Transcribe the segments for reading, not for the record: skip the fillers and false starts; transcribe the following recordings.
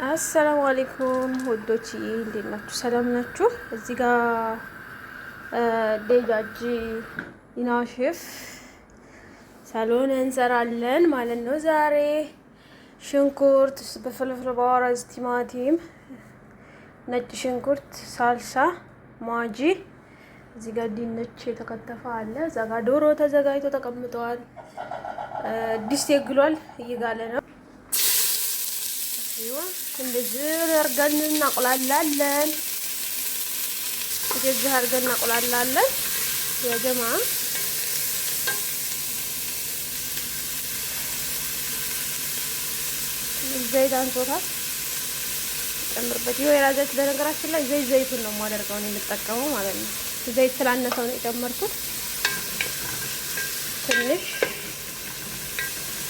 አሰላሙ አለይኩም ውዶች፣ እንዴት ናችሁ? ሰላም ናችሁ? እዚህ ጋር ደጃጅ ይናሽፍ ሳሎን እንሰራለን ማለት ነው። ዛሬ ሽንኩርት በፍልፍል ባወራዝ፣ ቲማቲም፣ ነጭ ሽንኩርት፣ ሳልሳ፣ ማጂ፣ እዚህ ጋር ድንች የተከተፈ አለ። እዛ ጋር ዶሮ ተዘጋጅቶ ተቀምጠዋል። ድስት ይግሏል፣ እየጋለ ነው። እንደዚህ አድርገን እናቆላላለን። እንደዚህ አድርገን እናቆላላለን። ያ ጀማ ዘይት አንሶታል፣ ጨምርበት። የወይራ ዘይት በነገራችን ላይ ዘይቱን ነው የማደርገው ነው የምጠቀመው ማለት ነው። ዘይት ስላነሰው ነው የጨመርኩት። ትንሽ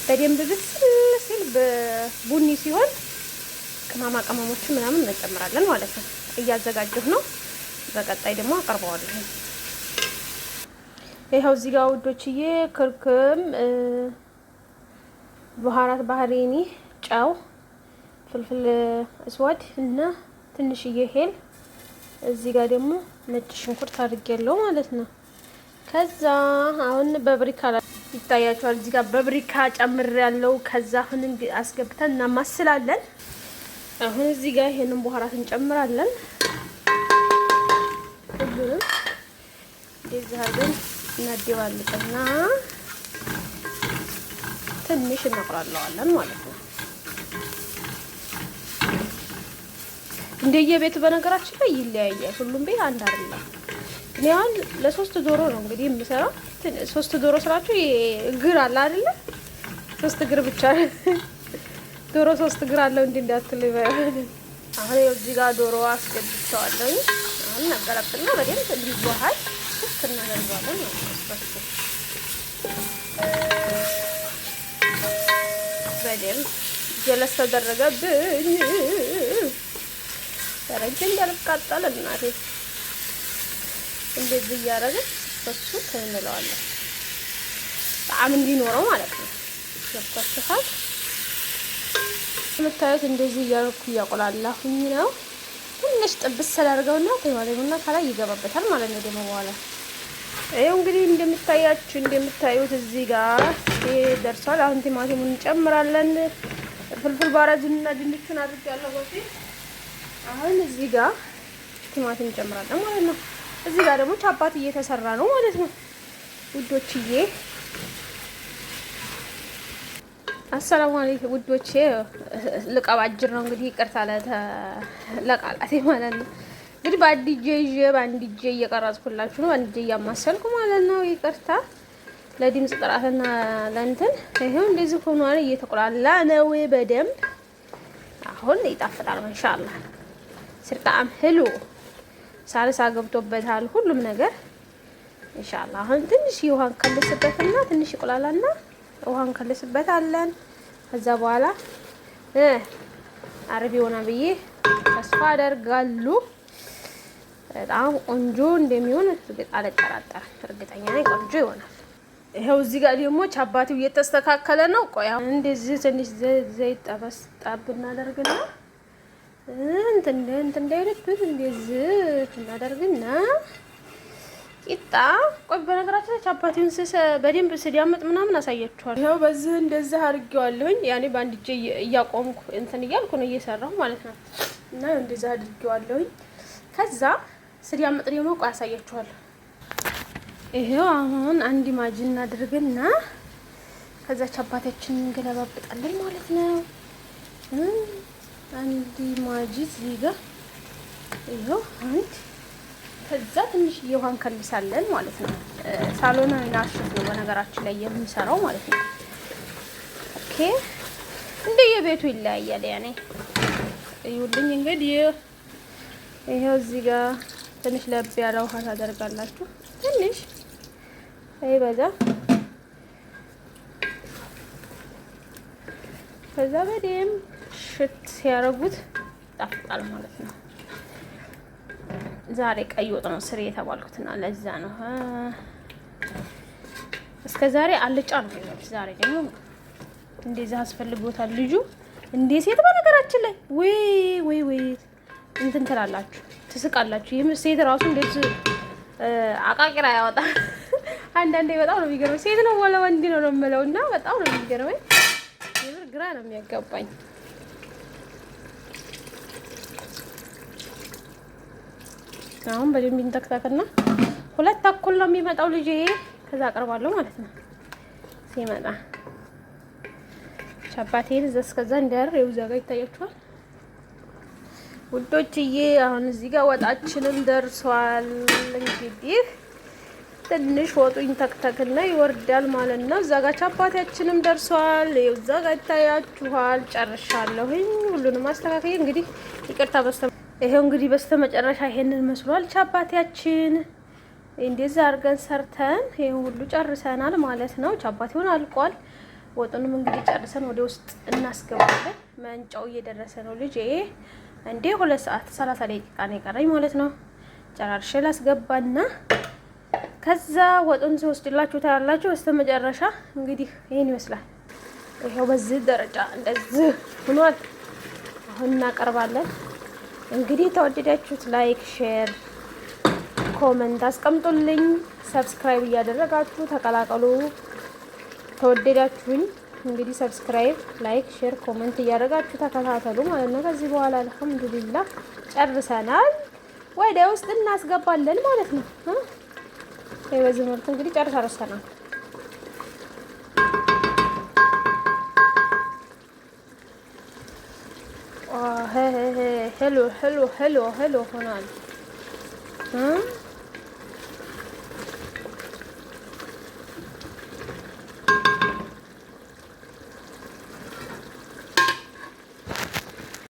በደንብ ብስል ሲል በቡኒ ሲሆን ቅመማ ቅመሞችን ምናምን እንጨምራለን ማለት ነው። እያዘጋጀሁ ነው። በቀጣይ ደግሞ አቀርበዋለሁ። ይኸው እዚህ ጋር ውዶችዬ ክርክም፣ በኋራት ባህሪኒ፣ ጨው፣ ፍልፍል እስወድ እና ትንሽዬ ሄል፣ እዚህ ጋር ደግሞ ነጭ ሽንኩርት አድርጌያለሁ ማለት ነው። ከዛ አሁን በብሪካ ይታያቸዋል። እዚህ ጋር በብሪካ ጨምሬያለሁ። ከዛ አሁን አስገብተን እናማስላለን። አሁን እዚህ ጋር ይሄንን በኋራት እንጨምራለን። ሁሉንም እንደዚህ አድርገን እናደባልቅና ትንሽ እናቆላለዋለን ማለት ነው። እንደየቤቱ በነገራችን ላይ ይለያያል። ሁሉም ቤት አንድ አይደለም። እኔ አሁን ለሶስት ዶሮ ነው እንግዲህ የምሰራው። ሶስት ዶሮ ስራችሁ እግር አለ አይደለ? ሶስት እግር ብቻ ዶሮ ሶስት እግር አለው እንዴ እንዳትሉ ይባላል። አሁን እዚህ ጋር ዶሮ አስገብቻለሁ። አሁን እናቀላቅልና በደንብ እንዲዋሃድ እናደርጋለን ማለት ነው። በደንብ ጀለስ ተደረገብኝ። ተረጅም እንዳልቃጠል እናቴ እንደዚህ እያደረግን በሱ እንለዋለን። ጣዕም እንዲኖረው ማለት ነው። ገብታችኋል? የምታዩት እንደዚህ እያደረኩ እያቆላላሁኝ ነው። ትንሽ ጥብስ ስላደርገውና ቲማቲሙና ከላይ ይገባበታል ማለት ነው። ደግሞ በኋላ ይኸው እንግዲህ እንደምታዩት እዚህ ጋር ደርሷል። አሁን ቲማቲሙን እንጨምራለን። ፍልፍል ባራጅንና ድንቹን አድርጌያለሁ በፊት። አሁን እዚህ ጋር ቲማቲም እንጨምራለን ማለት ነው። እዚህ ጋር ደግሞ ቻፓቲ እየተሰራ ነው ማለት ነው ውዶችዬ። አሰላሙ አለይኩም ውዶቼ። ልቀባጅር ነው እንግዲህ፣ ይቅርታ ለቃላቴ ማለት ነው። እንግዲህ በአንድ እጄ እየቀረጽኩላችሁ ነው፣ በአንድ እጄ እያማሰልኩ ማለት ነው። ይቅርታ ለድምጽ ጥራትና ለእንትን። ይሄው እንደዚህ ሆኗል፣ እየተቆላላ ነው በደንብ። አሁን ይጣፍጣል ማሻአላህ። ስርጣም ህሉ ሳልሳ ገብቶበታል ሁሉም ነገር ኢንሻአላህ። አሁን ትንሽ ውሃን ከልስበትና ትንሽ ይቆላላና ውሃን ከልስበታለን። ከዛ በኋላ አረብ ይሆናል ብዬ ተስፋ አደርጋለሁ። በጣም ቆንጆ እንደሚሆን አልጠራጠርም፣ እርግጠኛ ነኝ ቆንጆ ይሆናል። ይሄው እዚህ ጋር ደግሞ ቻፓቲው እየተስተካከለ ነው። ቆይ አሁን እንደዚህ ትንሽ ዘይት ጠበስ ጣብ እናደርግና እንትን እንዳይልብን እንደዚህ እናደርግና ቂጣ። ቆይ በነገራችን ላይ ቻፓቲውን በደንብ ስዲያመጥ ምናምን አሳያችኋል። ይኸው በዚህ እንደዚህ አድርጌዋለሁኝ። ያኔ በአንድ እጄ እያቆምኩ እንትን እያልኩ ነው እየሰራሁ ማለት ነው። እና እንደዚህ አድርጌዋለሁኝ። ከዛ ስዲያመጥ ደግሞ ቆይ አሳያችኋለሁ። ይሄው አሁን አንድ ማጂ እናድርግና ከዛ ቻፓቲያችንን እንገለባብጣለን ማለት ነው። አንድ ማጂ እዚህ ጋር ይሄው አንድ። ከዛ ትንሽ ውሃን ከልሳለን ማለት ነው። ሳሎን ናሽፍ ነው በነገራችን ላይ የምንሰራው ማለት ነው። ኦኬ እንደየቤቱ ይለያያል። ያኔ ይኸውልኝ እንግዲህ ይሄው እዚህ ጋር ትንሽ ለብ ያለ ውሃ ታደርጋላችሁ። ትንሽ አይበዛ። ከዛ በደንብ ሽት ሲያረጉት ይጣፍጣል ማለት ነው። ዛሬ ቀይ ወጥ ነው ስሪ የተባልኩትና ለዛ ነው። እስከ ዛሬ አልጫ ነው። ዛሬ ደግሞ እንደዛ አስፈልጎታል ልጁ። እንዴ ሴት በነገራችን ላይ ወይ እንትን ትላላችሁ፣ ትስቃላችሁ። ይህም ሴት ራሱ እንዴት አቃቂራ ያወጣ አንዳንዴ በጣም ነው የሚገርመኝ። ሴት ነው ወላ ወንድ ነው የምለው እና በጣም ነው የሚገርመኝ። የምር ግራ ነው የሚያጋባኝ። አሁን በደንብ እንተክተክና 2 ተኩል ነው የሚመጣው ልጄ። ከዛ አቀርባለሁ ማለት ነው ሲመጣ ቻፓቴን እስከዛ እንዳር የውዛ ጋር ይታያችኋል ውዶችዬ። አሁን እዚህ ጋር ወጣችንም ደርሷል። እንግዲህ ትንሽ ወጡ ይንተክተክና ይወርዳል ማለት ነው። እዛ ጋር ቻፓቲያችንም ደርሷል። የውዛ ጋር ይታያችኋል። ጨርሻለሁኝ ሁሉንም አስተካክዬ። እንግዲህ ይቅርታ ይሄው እንግዲህ በስተመጨረሻ ይሄንን መስሏል ቻፓቲያችን። እንደዛ አድርገን ሰርተን ይሄን ሁሉ ጨርሰናል ማለት ነው። ቻፓቲውን አልቋል። ወጡንም እንግዲህ ጨርሰን ወደ ውስጥ እናስገባለን። መንጫው እየደረሰ ነው ልጄ። እንዴ 2 ሰዓት 30 ደቂቃ ነው የቀረኝ ማለት ነው። ጨራርሼ ላስገባና ከዛ ወጡን ሲወስድላችሁ ታያላችሁ። በስተመጨረሻ እንግዲህ ይሄን ይመስላል። ይሄው በዚህ ደረጃ እንደዚህ ሆኗል። አሁን እናቀርባለን። እንግዲህ ተወደዳችሁት ላይክ፣ ሼር፣ ኮሜንት አስቀምጡልኝ። ሰብስክራይብ እያደረጋችሁ ተቀላቀሉ። ተወደዳችሁኝ እንግዲህ ሰብስክራይብ፣ ላይክ፣ ሼር፣ ኮሜንት እያደረጋችሁ ተከታተሉ ማለት ነው። ከዚህ በኋላ አልሐምዱሊላህ ጨርሰናል። ወደ ውስጥ እናስገባለን ማለት ነው። በዚህ መልኩ እንግዲህ ጨርሰናል። ሄሎ ሆናል።